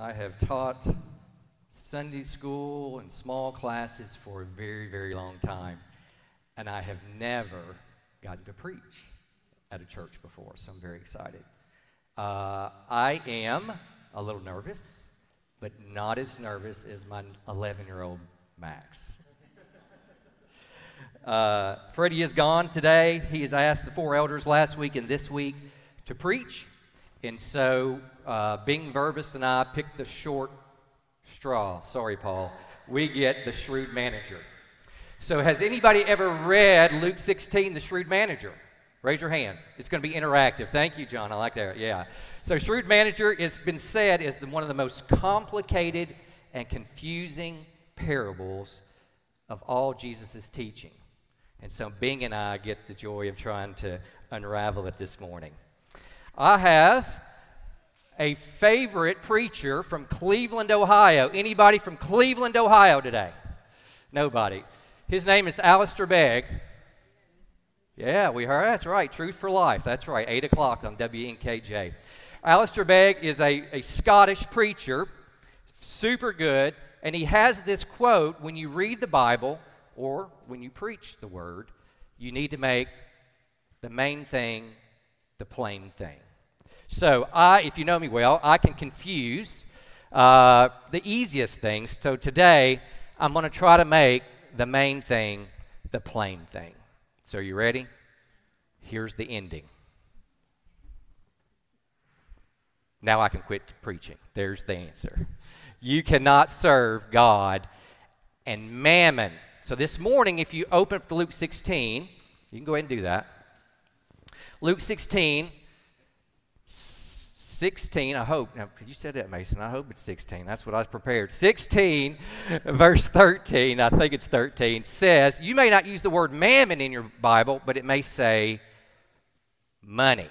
I have taught Sunday school and small classes for a very, very long time, and I have never gotten to preach at a church before, so I'm very excited. I am a little nervous, but not as nervous as my 11-year-old Max. Freddie is gone today. He has asked the 4 elders last week and this week to preach, and so Bing Verbus and I picked the short straw. Sorry, Paul. We get the Shrewd manager. So has anybody ever read Luke 16, the Shrewd manager? Raise your hand. It's going to be interactive. Thank you, John. I like that. Yeah. So Shrewd manager has been said is one of the most complicated and confusing parables of all Jesus' teaching. And so Bing and I get the joy of trying to unravel it this morning. I have a favorite preacher from Cleveland, Ohio. Anybody from Cleveland, Ohio today? Nobody. His name is Alistair Begg. Yeah, we heard. That's right. Truth for Life. That's right. 8 o'clock on WNKJ. Alistair Begg is a Scottish preacher, super good, and he has this quote: when you read the Bible or when you preach the Word, you need to make the main thing the plain thing. So if you know me well, I can confuse the easiest things. So today, I'm going to try to make the main thing the plain thing. So are you ready? Here's the ending. Now I can quit preaching. There's the answer. You cannot serve God and mammon. So this morning, if you open up to Luke 16, you can go ahead and do that. Luke 16, I hope. Now, you said that, Mason. I hope it's 16. That's what I was prepared. 16, verse 13, I think it's 13, says, you may not use the word mammon in your Bible, but it may say money.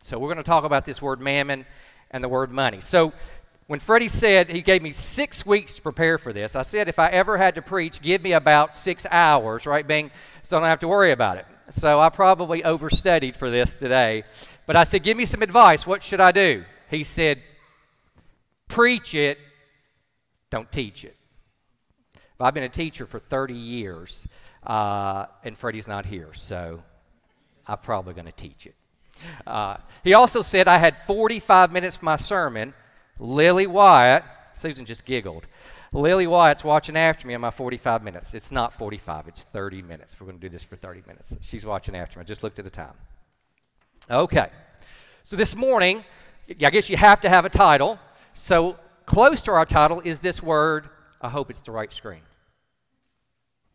So we're going to talk about this word mammon and the word money. So when Freddie said he gave me 6 weeks to prepare for this, I said if I ever had to preach, give me about 6 hours, right, Bing? So I don't have to worry about it. So I probably overstudied for this today. But I said, give me some advice. What should I do? He said, preach it, don't teach it. But I've been a teacher for 30 years, and Freddie's not here, so I'm probably going to teach it. He also said I had 45 minutes for my sermon. Lily Wyatt, Susan just giggled. Lily Wyatt's watching after me on my 45 minutes. It's not 45, it's 30 minutes. We're going to do this for 30 minutes. She's watching after me. I just looked at the time. Okay, so this morning, I guess you have to have a title. So close to our title is this word. I hope it's the right screen.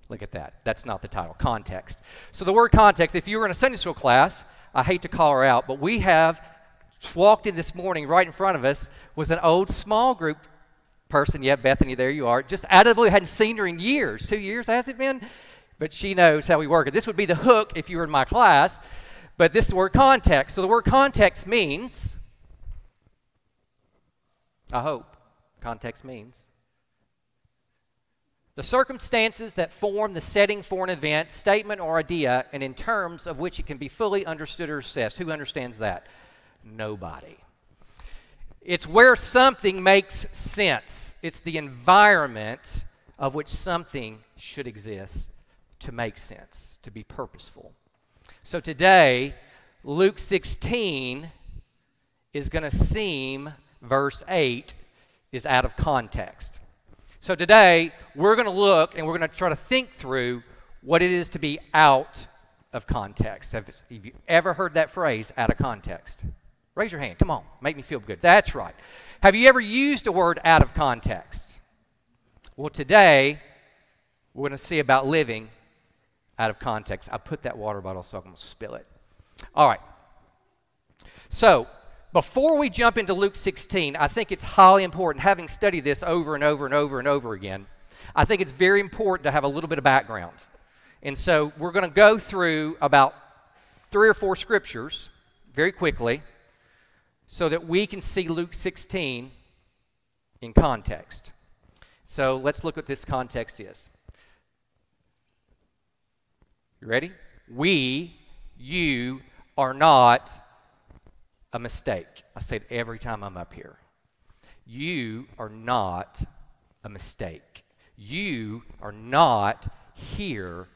Look at that. That's not the title. Context. So the word context, if you were in a Sunday school class, I hate to call her out, but we have walked in this morning right in front of us was an old small group person. Yeah, Bethany, there you are. Just out of the blue, hadn't seen her in years. 2 years, has it been? But she knows how we work it. This would be the hook if you were in my class. But this is the word context. So the word context means, I hope, context means the circumstances that form the setting for an event, statement, or idea, and in terms of which it can be fully understood or assessed. Who understands that? Nobody. It's where something makes sense. It's the environment of which something should exist to make sense, to be purposeful. So today, Luke 16 is going to seem, verse 8, is out of context. So today, we're going to look and we're going to try to think through what it is to be out of context. Have you ever heard that phrase, out of context? Raise your hand. Come on. Make me feel good. That's right. Have you ever used a word out of context? Well, today, we're going to see about living out of context. I put that water bottle so I'm going to spill it. All right. So, before we jump into Luke 16, I think it's highly important, having studied this over and over and over and over again, I think it's very important to have a little bit of background. And so, we're going to go through about 3 or 4 scriptures very quickly so that we can see Luke 16 in context. So, let's look what this context is. You ready? You are not a mistake. I say it every time I'm up here. You are not a mistake. You are not here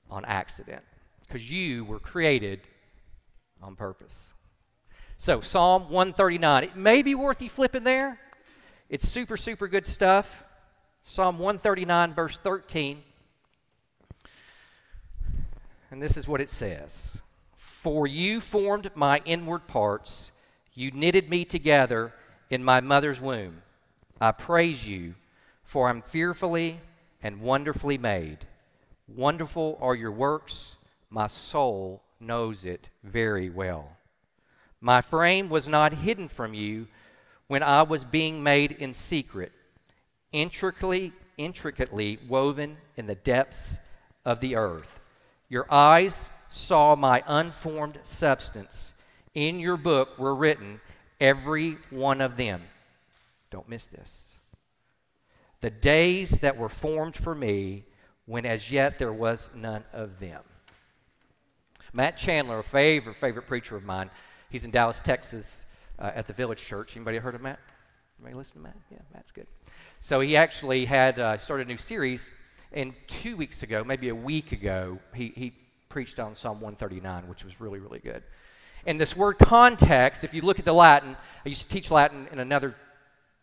on accident, because you were created on purpose. So Psalm 139, it may be worth you flipping there. It's super, super good stuff. Psalm 139, verse 13. And this is what it says. For you formed my inward parts. You knitted me together in my mother's womb. I praise you, for I'm fearfully and wonderfully made. Wonderful are your works. My soul knows it very well. My frame was not hidden from you when I was being made in secret, intricately woven in the depths of the earth. Your eyes saw my unformed substance. In your book were written, every one of them. Don't miss this. The days that were formed for me, when as yet there was none of them. Matt Chandler, a favorite preacher of mine, he's in Dallas, Texas, at the Village Church. Anybody heard of Matt? Anybody listen to Matt? Yeah, Matt's good. So he actually had started a new series, and 2 weeks ago, maybe a week ago, he preached on Psalm 139, which was really, really good. And this word context, if you look at the Latin, I used to teach Latin in another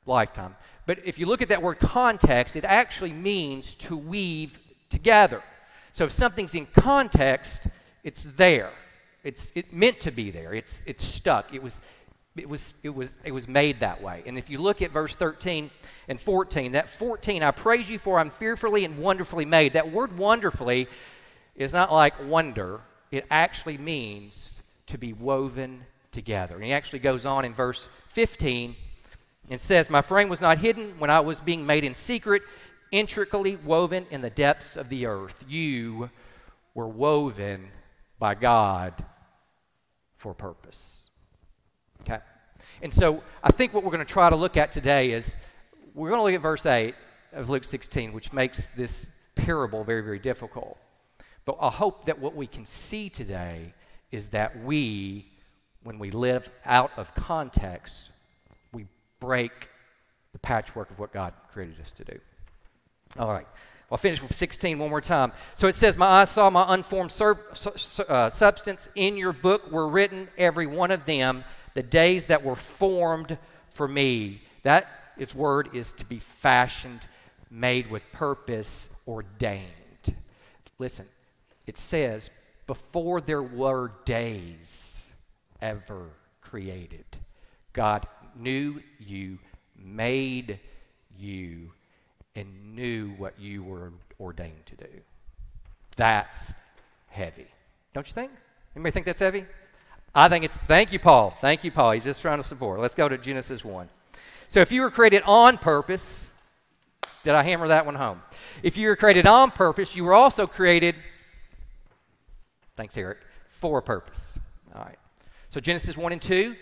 lifetime, but if you look at that word context, it actually means to weave together. So if something's in context, it's there. It's meant to be there. It's stuck. It was made that way. And if you look at verse 13 and 14, that 14, I praise you for I'm fearfully and wonderfully made. That word wonderfully is not like wonder. It actually means to be woven together. And he actually goes on in verse 15 and says, my frame was not hidden when I was being made in secret, intricately woven in the depths of the earth. You were woven by God for a purpose. Okay? And so I think what we're going to try to look at today is we're going to look at verse 8 of Luke 16, which makes this parable very, very difficult. But I hope that what we can see today is that we, when we live out of context, we break the patchwork of what God created us to do. All right. I'll finish with 16 one more time. So it says, my eyes saw my unformed substance. In your book were written, every one of them, the days that were formed for me. That its word is to be fashioned, made with purpose, ordained. Listen, it says, before there were days ever created, God knew you, made you, and knew what you were ordained to do. That's heavy. Don't you think? Anybody think that's heavy? I think it's, thank you, Paul. Thank you, Paul. He's just trying to support. Let's go to Genesis 1. So if you were created on purpose, did I hammer that one home? If you were created on purpose, you were also created, thanks, Eric, for a purpose. All right. So Genesis 1 and 2.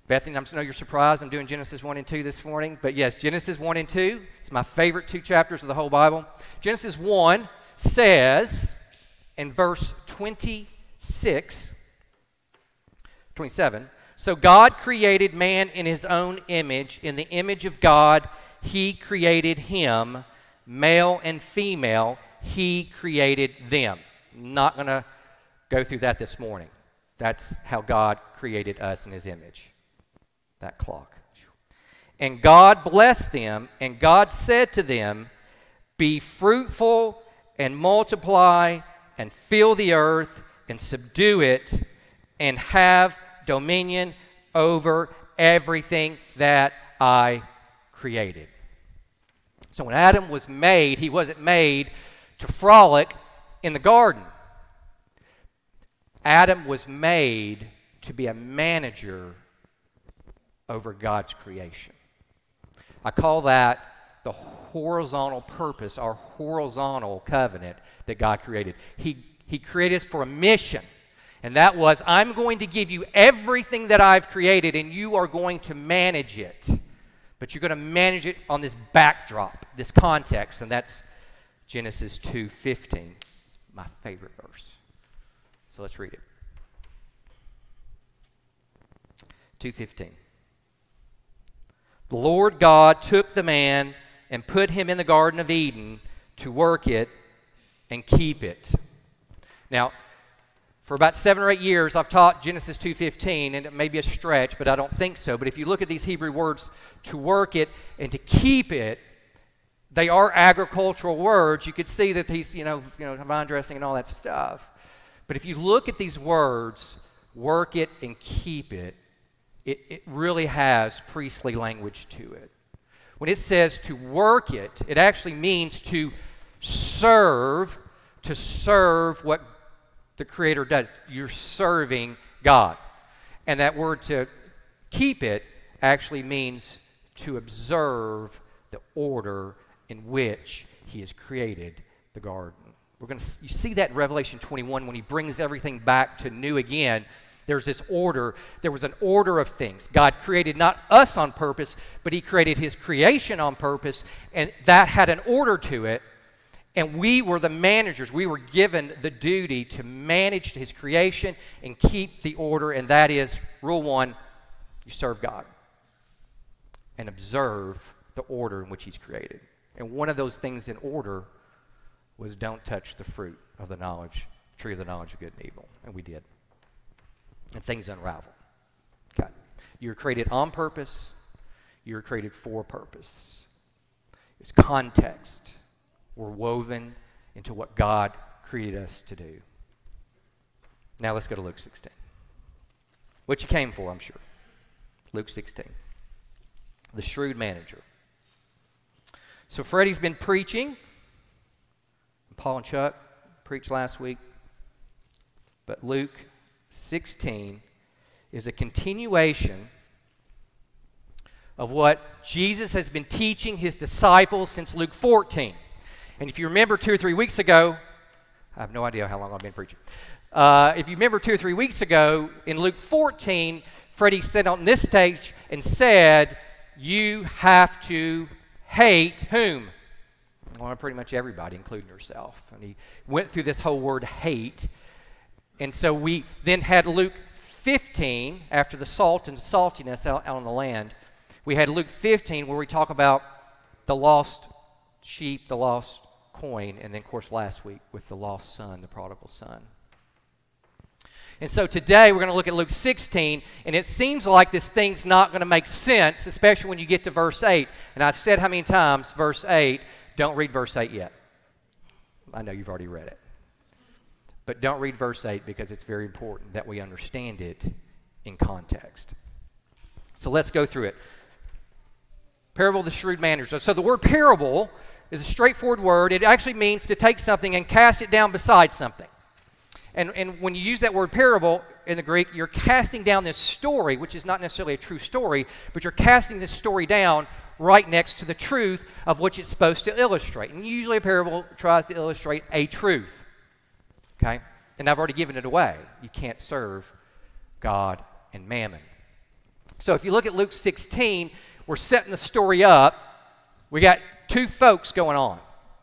Bethany, I know you're surprised I'm doing Genesis 1 and 2 this morning, but yes, Genesis 1 and 2. It's my favorite 2 chapters of the whole Bible. Genesis 1 says in verse 27, so God created man in his own image. In the image of God, he created him. Male and female, he created them. I'm not going to go through that this morning. That's how God created us in his image. That clock. And God blessed them, and God said to them, be fruitful and multiply and fill the earth and subdue it and have dominion over everything that I created. So when Adam was made, he wasn't made to frolic in the garden. Adam was made to be a manager over God's creation. I call that the horizontal purpose, our horizontal covenant that God created. He created us for a mission, and that was, I'm going to give you everything that I've created, and you are going to manage it. But you're going to manage it on this backdrop, this context, and that's Genesis 2:15, my favorite verse. So let's read it. 2:15. The Lord God took the man and put him in the Garden of Eden to work it and keep it. Now, for about 7 or 8 years, I've taught Genesis 2:15, and it may be a stretch, but I don't think so. But if you look at these Hebrew words, to work it and to keep it, they are agricultural words. You could see that he's, vine dressing and all that stuff. But if you look at these words, work it and keep it, it really has priestly language to it. When it says to work it, it actually means to serve what the Creator does. You're serving God. And that word to keep it actually means to observe the order in which He has created the garden. You see that in Revelation 21 when He brings everything back to new again. There's this order. There was an order of things. God created not us on purpose, but He created His creation on purpose, and that had an order to it. And we were the managers. We were given the duty to manage His creation and keep the order, and that is, rule 1, you serve God and observe the order in which He's created. And one of those things in order was don't touch the fruit of the tree of the knowledge of good and evil. And we did. And things unravel. Okay. You were created on purpose. You were created for purpose. It's context. We're woven into what God created us to do. Now let's go to Luke 16. What you came for, I'm sure. Luke 16. The shrewd manager. So Freddie's been preaching. Paul and Chuck preached last week. But Luke 16 is a continuation of what Jesus has been teaching His disciples since Luke 14. And if you remember 2 or 3 weeks ago, I have no idea how long I've been preaching. If you remember 2 or 3 weeks ago, in Luke 14, Freddie sat on this stage and said, you have to hate whom? Well, pretty much everybody, including yourself. And he went through this whole word hate. And so we then had Luke 15, after the salt and saltiness out on the land. We had Luke 15 where we talk about the lost sheep, the lost coin, and then, of course, last week with the lost son, the prodigal son. And so today we're going to look at Luke 16, and it seems like this thing's not going to make sense, especially when you get to verse 8. And I've said how many times, verse 8, don't read verse 8 yet. I know you've already read it. But don't read verse 8 because it's very important that we understand it in context. So let's go through it. Parable of the shrewd manager. So the word parable is a straightforward word. It actually means to take something and cast it down beside something. And when you use that word parable in the Greek, you're casting down this story, which is not necessarily a true story, but you're casting this story down right next to the truth of which it's supposed to illustrate. And usually a parable tries to illustrate a truth. Okay? And I've already given it away. You can't serve God and mammon. So if you look at Luke 16, we're setting the story up. We got 2 folks going on.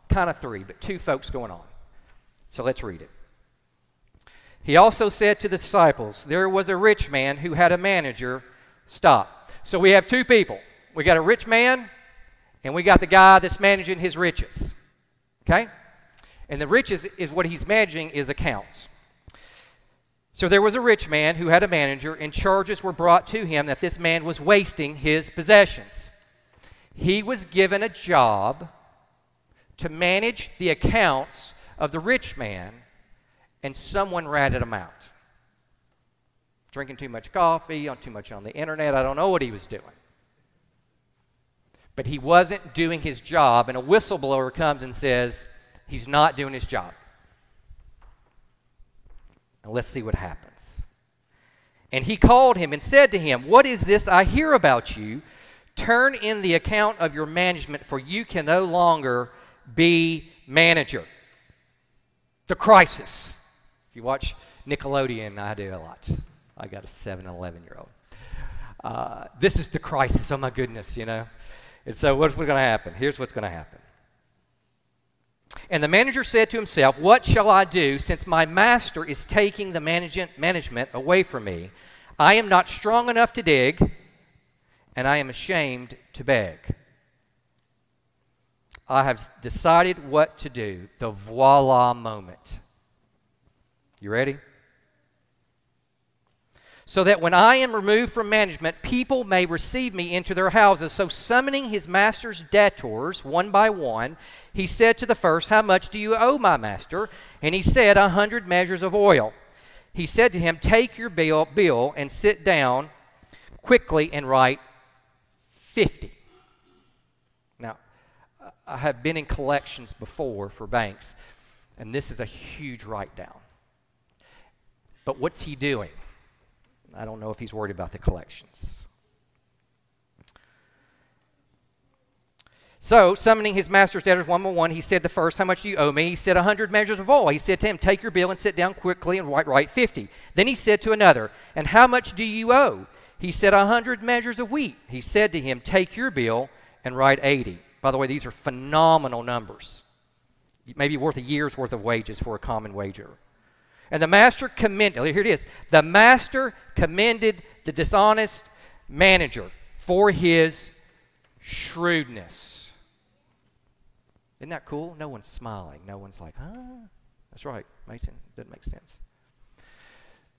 Kind of 3, but 2 folks going on. So let's read it. He also said to the disciples, there was a rich man who had a manager. Stop. So we have 2 people. We got a rich man, and we got the guy that's managing his riches. Okay? And the riches is what he's managing is accounts. So there was a rich man who had a manager, and charges were brought to him that this man was wasting his possessions. He was given a job to manage the accounts of the rich man, and someone ratted him out. Drinking too much coffee, too much on the internet, I don't know what he was doing. But he wasn't doing his job, and a whistleblower comes and says, he's not doing his job. And let's see what happens. And he called him and said to him, what is this I hear about you? Turn in the account of your management, for you can no longer be manager. The crisis. If you watch Nickelodeon, I do a lot. I got a 7 and 11-year-old. This is the crisis. Oh, my goodness, you know. And so what's going to happen? Here's what's going to happen. And the manager said to himself, what shall I do since my master is taking the management away from me? I am not strong enough to dig, and I am ashamed to beg. I have decided what to do. The voila moment. You ready? So that when I am removed from management, people may receive me into their houses. So summoning his master's debtors one by one, he said to the first, how much do you owe my master? And he said, 100 measures of oil. He said to him, take your bill and sit down quickly and write 50. Now, I have been in collections before for banks, and this is a huge write-down. But what's he doing? I don't know if he's worried about the collections. So, summoning his master's debtors one by one, he said the first, how much do you owe me? He said, 100 measures of oil. He said to him, take your bill and sit down quickly and write 50. Then he said to another, and how much do you owe? He said, 100 measures of wheat. He said to him, take your bill and write 80. By the way, these are phenomenal numbers. Maybe worth a year's worth of wages for a common wage earner. And the master commended, here it is, the master commended the dishonest manager for his shrewdness. Isn't that cool? No one's smiling. No one's like, huh? That's right, Mason. Doesn't make sense.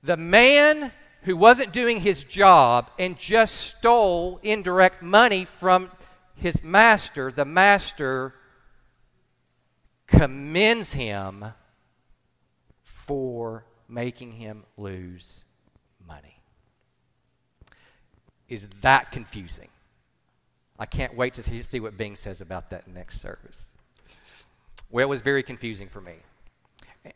The man who wasn't doing his job and just stole indirect money from his master, the master commends him for making him lose money. Is that confusing? I can't wait to see what Bing says about that next service. Well, it was very confusing for me.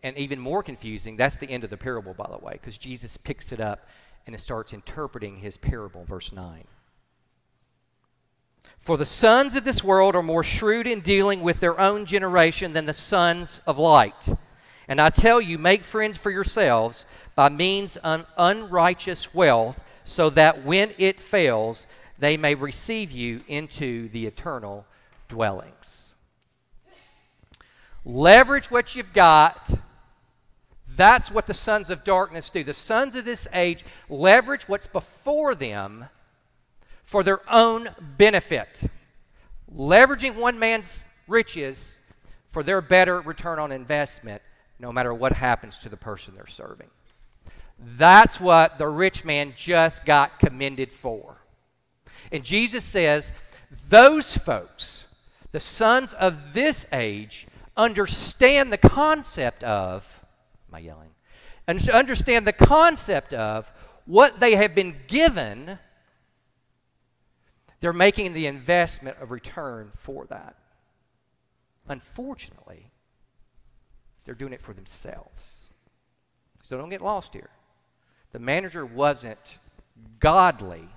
And even more confusing, that's the end of the parable, by the way, because Jesus picks it up and it starts interpreting his parable, verse 9. For the sons of this world are more shrewd in dealing with their own generation than the sons of light. And I tell you, make friends for yourselves by means of unrighteous wealth, so that when it fails, they may receive you into the eternal dwellings. Leverage what you've got. That's what the sons of darkness do. The sons of this age leverage what's before them for their own benefit. Leveraging one man's riches for their better return on investment, no matter what happens to the person they're serving. That's what the rich man just got commended for. And Jesus says, those folks, the sons of this age, understand the concept of, am I yelling? Understand the concept of what they have been given. They're making the investment of return for that. Unfortunately, they're doing it for themselves. So don't get lost here. The manager wasn't godly.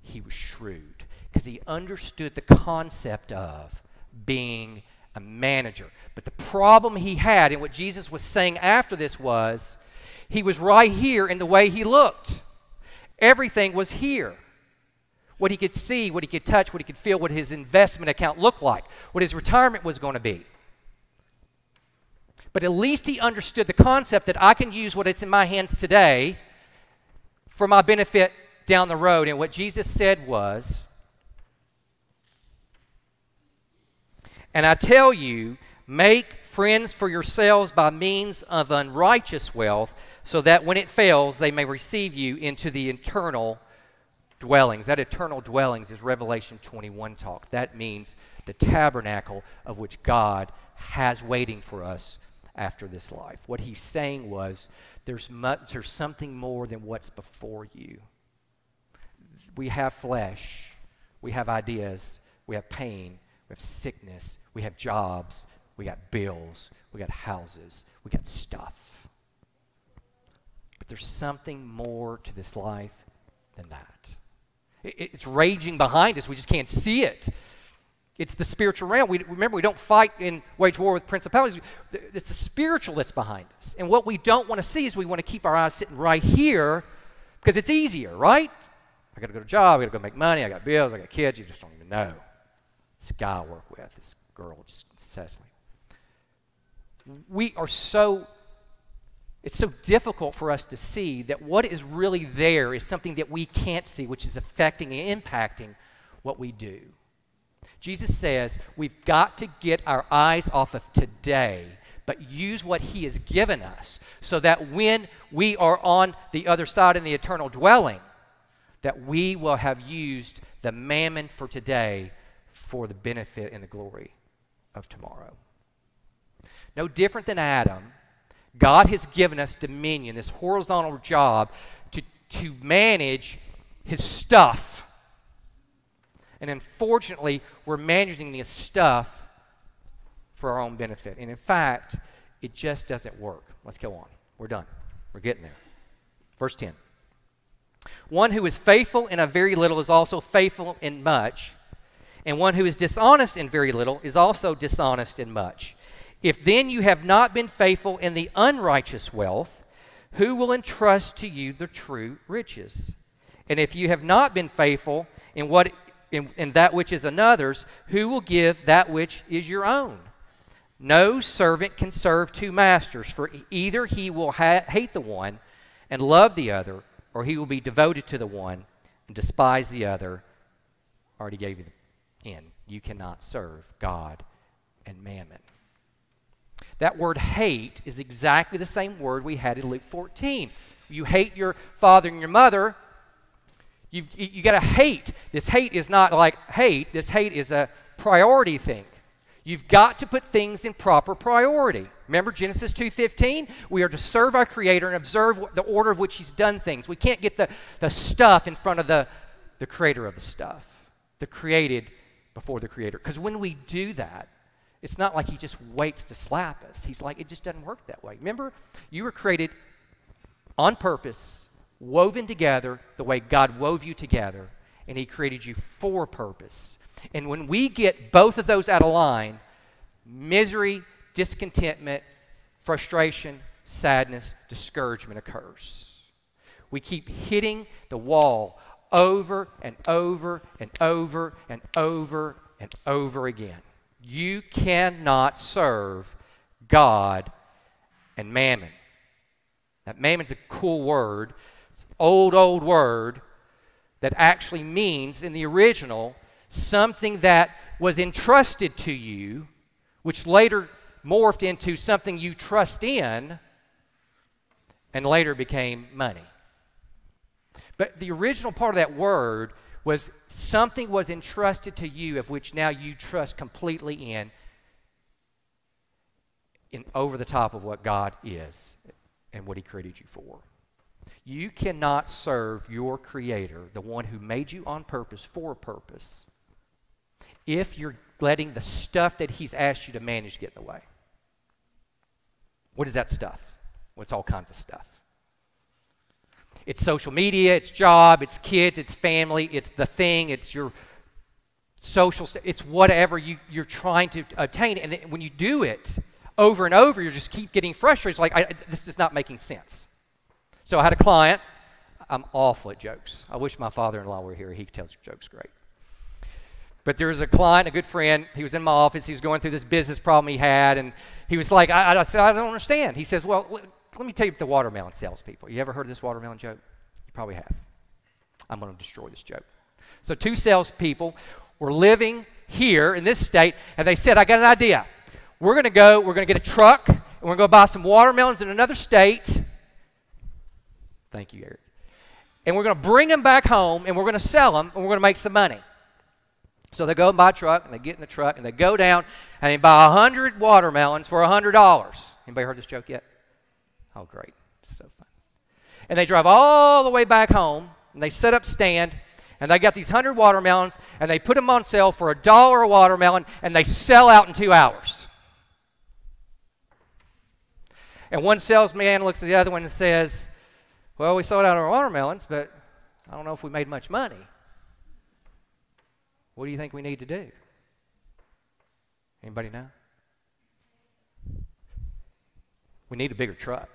He was shrewd because he understood the concept of being a manager. But the problem he had, and what Jesus was saying after this was, he was right here in the way he looked. Everything was here. What he could see, what he could touch, what he could feel, what his investment account looked like, what his retirement was going to be. But at least he understood the concept that I can use what is in my hands today for my benefit down the road. And what Jesus said was, and I tell you, make friends for yourselves by means of unrighteous wealth, so that when it fails, they may receive you into the eternal dwellings. That eternal dwellings is Revelation 21 talk. That means the tabernacle of which God has waiting for us after this life. What he's saying was, there's something more than what's before you. We have flesh, we have ideas, we have pain, we have sickness, we have jobs, we got bills, we got houses, we got stuff. But there's something more to this life than that. It's raging behind us, we just can't see it. It's the spiritual realm. Remember, we don't fight and wage war with principalities. It's the spiritual that's behind us. And what we don't want to see is we want to keep our eyes sitting right here because it's easier, right? I got to go to a job, I got to go make money, I got bills, I got kids, you just don't even know. This guy I work with, this girl, just incessantly. We are so It's so difficult for us to see that what is really there is something that we can't see, which is affecting and impacting what we do. Jesus says we've got to get our eyes off of today, but use what he has given us so that when we are on the other side in the eternal dwelling, that we will have used the mammon for today for the benefit and the glory of tomorrow. No different than Adam, God has given us dominion, this horizontal job to manage his stuff. And unfortunately, we're managing this stuff for our own benefit. And in fact, it just doesn't work. Let's go on. We're done. We're getting there. Verse 10. One who is faithful in a very little is also faithful in much, and one who is dishonest in very little is also dishonest in much. If then you have not been faithful in the unrighteous wealth, who will entrust to you the true riches? And if you have not been faithful in that which is another's, who will give that which is your own? No servant can serve two masters, for either he will hate the one and love the other, or he will be devoted to the one and despise the other. I already gave you the end. You cannot serve God and mammon. That word hate is exactly the same word we had in Luke 14. You hate your father and your mother. You got to hate. This hate is not like hate. This hate is a priority thing. You've got to put things in proper priority. Remember Genesis 2:15? We are to serve our Creator and observe the order of which He's done things. We can't get the stuff in front of the Creator of the stuff, the created before the Creator. Because when we do that, it's not like He just waits to slap us. He's like, it just doesn't work that way. Remember, you were created on purpose, woven together the way God wove you together, and He created you for purpose. And when we get both of those out of line, misery, discontentment, frustration, sadness, discouragement occurs. We keep hitting the wall over and over and over and over and over again. You cannot serve God and mammon. That mammon's a cool word. It's an old word that actually means, in the original, something that was entrusted to you, which later morphed into something you trust in, and later became money. But the original part of that word was something was entrusted to you of which now you trust completely in over the top of what God is and what He created you for. You cannot serve your Creator, the one who made you on purpose for a purpose, if you're letting the stuff that He's asked you to manage get in the way. What is that stuff? Well, it's all kinds of stuff. It's social media, it's job, it's kids, it's family, it's the thing, it's your social, it's whatever you're trying to attain. And then when you do it over and over, you just keep getting frustrated. It's like, this is not making sense. So I had a client. I'm awful at jokes. I wish my father-in-law were here. He tells jokes great. But there was a client, a good friend. He was in my office. He was going through this business problem he had, and he was like, I said, I don't understand. He says, well, let me tell you the watermelon salespeople. You ever heard of this watermelon joke? You probably have. I'm going to destroy this joke. So two salespeople were living here in this state, and they said, I got an idea. We're going to get a truck, and we're going to go buy some watermelons in another state. Thank you, Eric. And we're going to bring them back home, and we're going to sell them, and we're going to make some money. So they go and buy a truck, and they get in the truck, and they go down, and they buy 100 watermelons for $100. Anybody heard this joke yet? Oh, great. It's so fun. And they drive all the way back home, and they set up stand, and they got these 100 watermelons, and they put them on sale for $1 a watermelon, and they sell out in 2 hours. And one salesman looks at the other one and says, well, we sold out our watermelons, but I don't know if we made much money. What do you think we need to do? Anybody know? We need a bigger truck.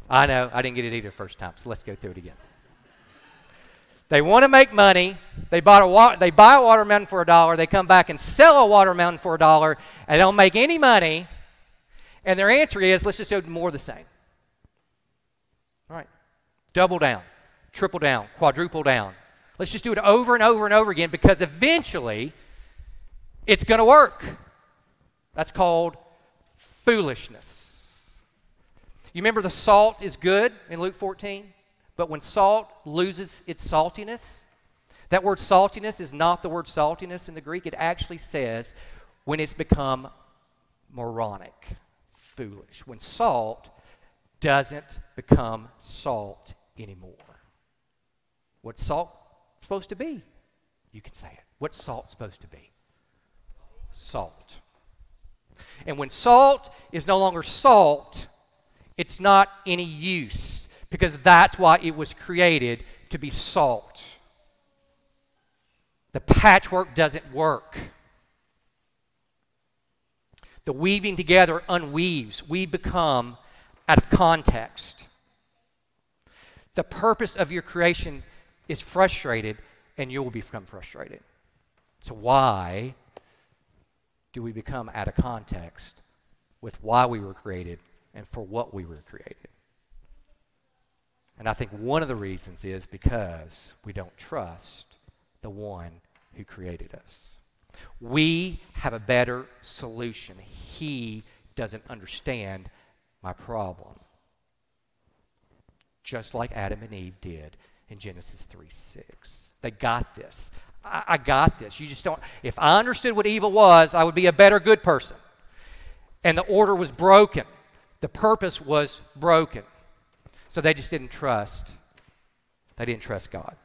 I know, I didn't get it either first time, so let's go through it again. They want to make money. They buy a watermelon for $1. They come back and sell a watermelon for $1, and they don't make any money. And their answer is, let's just do more of the same. All right. Double down, triple down, quadruple down. Let's just do it over and over and over again because eventually it's going to work. That's called foolishness. You remember the salt is good in Luke 14? But when salt loses its saltiness, that word saltiness is not the word saltiness in the Greek. It actually says when it's become moronic, foolish. When salt doesn't become salt anymore. What's salt supposed to be? You can say it. What's salt supposed to be? Salt. And when salt is no longer salt, it's not any use because that's why it was created, to be salt. The patchwork doesn't work. The weaving together unweaves. We become out of context. The purpose of your creation is frustrated, and you will become frustrated. So why do we become out of context with why we were created and for what we were created? And I think one of the reasons is because we don't trust the one who created us. We have a better solution. He doesn't understand my problem. Just like Adam and Eve did in Genesis 3:6. They got this. I got this. You just don't. If I understood what evil was, I would be a better good person. And the order was broken. The purpose was broken. So they just didn't trust. They didn't trust God.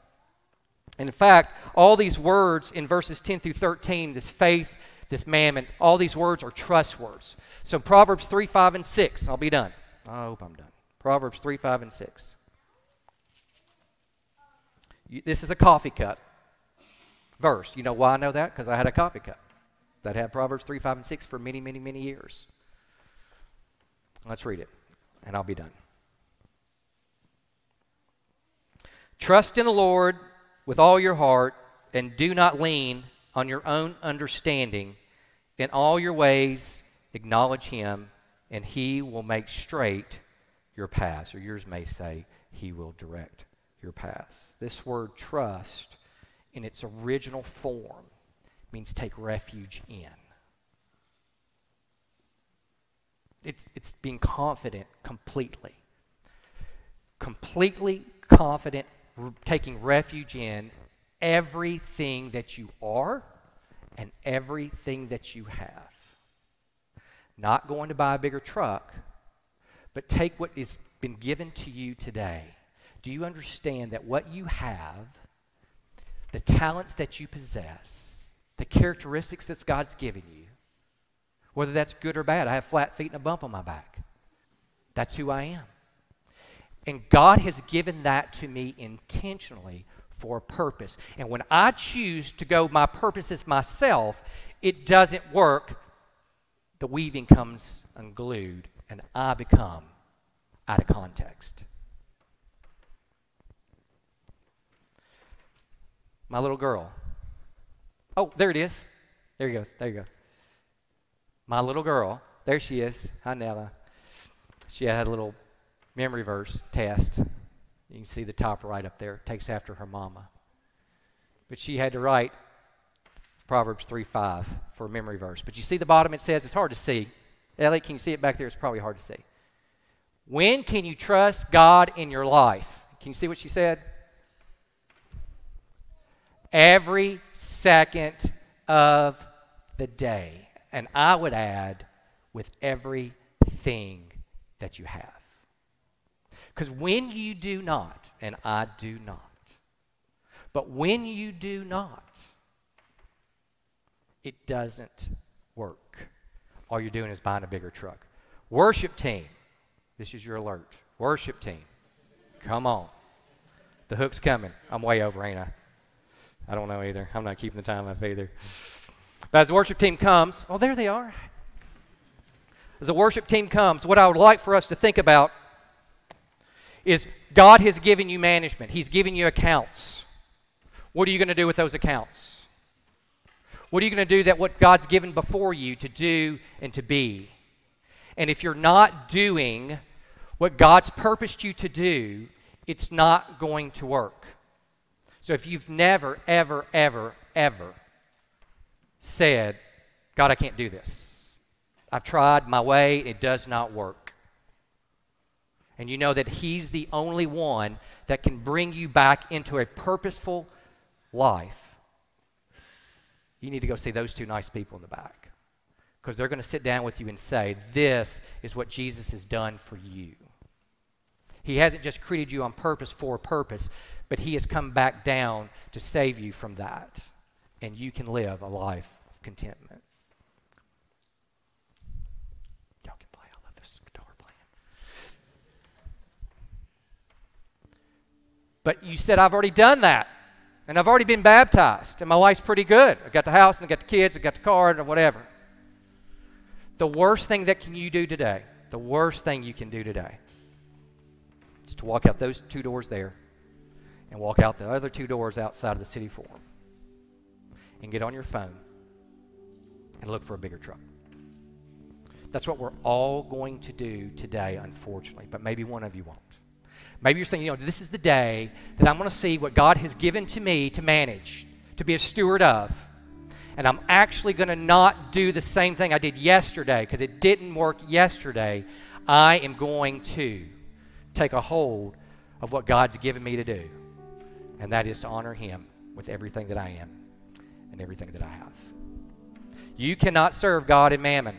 And in fact, all these words in verses 10 through 13, this faith, this mammon, all these words are trust words. So Proverbs 3, 5, and 6. I'll be done. I hope I'm done. Proverbs 3, 5, and 6. This is a coffee cup verse. You know why I know that? Because I had a coffee cup that had Proverbs 3, 5, and 6 for many, many, many years. Let's read it, and I'll be done. Trust in the Lord with all your heart, and do not lean on your own understanding. In all your ways acknowledge him, and he will make straight your paths. Or yours may say, he will direct your paths. This word trust, in its original form, means take refuge in. It's being confident completely. Completely confident, taking refuge in everything that you are and everything that you have. Not going to buy a bigger truck, but take what has been given to you today. Do you understand that what you have, the talents that you possess, the characteristics that God's given you, whether that's good or bad, I have flat feet and a bump on my back. That's who I am. And God has given that to me intentionally for a purpose. And when I choose to go, my purpose is myself, it doesn't work. The weaving comes unglued, and I become out of context. My little girl. Oh, there it is. There you go. There you go. My little girl. There she is. Hi, Nella. She had a little memory verse test. You can see the top right up there. It takes after her mama. But she had to write Proverbs 3:5 for a memory verse. But you see the bottom, it says, it's hard to see. Elliot, can you see it back there? It's probably hard to see. When can you trust God in your life? Can you see what she said? Every second of the day. And I would add, with everything that you have. Because when you do not, and I do not, but when you do not, it doesn't work. All you're doing is buying a bigger truck. Worship team, this is your alert. Worship team, come on. The hook's coming. I'm way over, ain't I? I don't know either. I'm not keeping the time up either. But as the worship team comes, oh, there they are. As the worship team comes, what I would like for us to think about is God has given you management. He's given you accounts. What are you going to do with those accounts? What are you going to do that what God's given before you to do and to be? And if you're not doing what God's purposed you to do, it's not going to work. So if you've never, ever, ever, ever said, God, I can't do this. I've tried my way, it does not work. And you know that He's the only one that can bring you back into a purposeful life. You need to go see those two nice people in the back, because they're going to sit down with you and say, this is what Jesus has done for you. He hasn't just created you on purpose for a purpose, but He has come back down to save you from that. And you can live a life of contentment. Y'all can play. I love this guitar playing. But you said, I've already done that. And I've already been baptized. And my life's pretty good. I've got the house and I've got the kids, I've got the car and whatever. The worst thing that you do today, the worst thing you can do today, is to walk out those two doors there and walk out the other two doors outside of the city forum and get on your phone and look for a bigger truck. That's what we're all going to do today, unfortunately, but maybe one of you won't. Maybe you're saying, this is the day that I'm going to see what God has given to me to manage, to be a steward of, and I'm actually going to not do the same thing I did yesterday because it didn't work yesterday. I am going to take a hold of what God's given me to do, and that is to honor Him with everything that I am and everything that I have. You cannot serve God and mammon.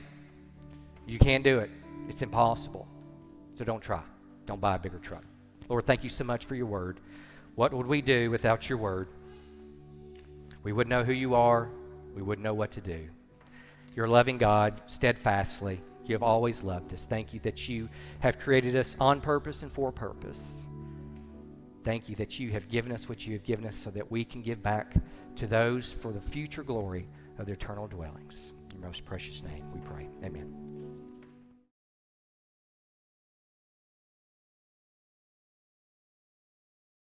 You can't do it. It's impossible. So don't try. Don't buy a bigger truck. Lord, thank you so much for your word. What would we do without your word? We wouldn't know who you are. We wouldn't know what to do. You're a loving God, steadfastly. You have always loved us. Thank you that you have created us on purpose and for a purpose. Thank you that you have given us what you have given us so that we can give back to those for the future glory of their eternal dwellings. In your most precious name we pray. Amen.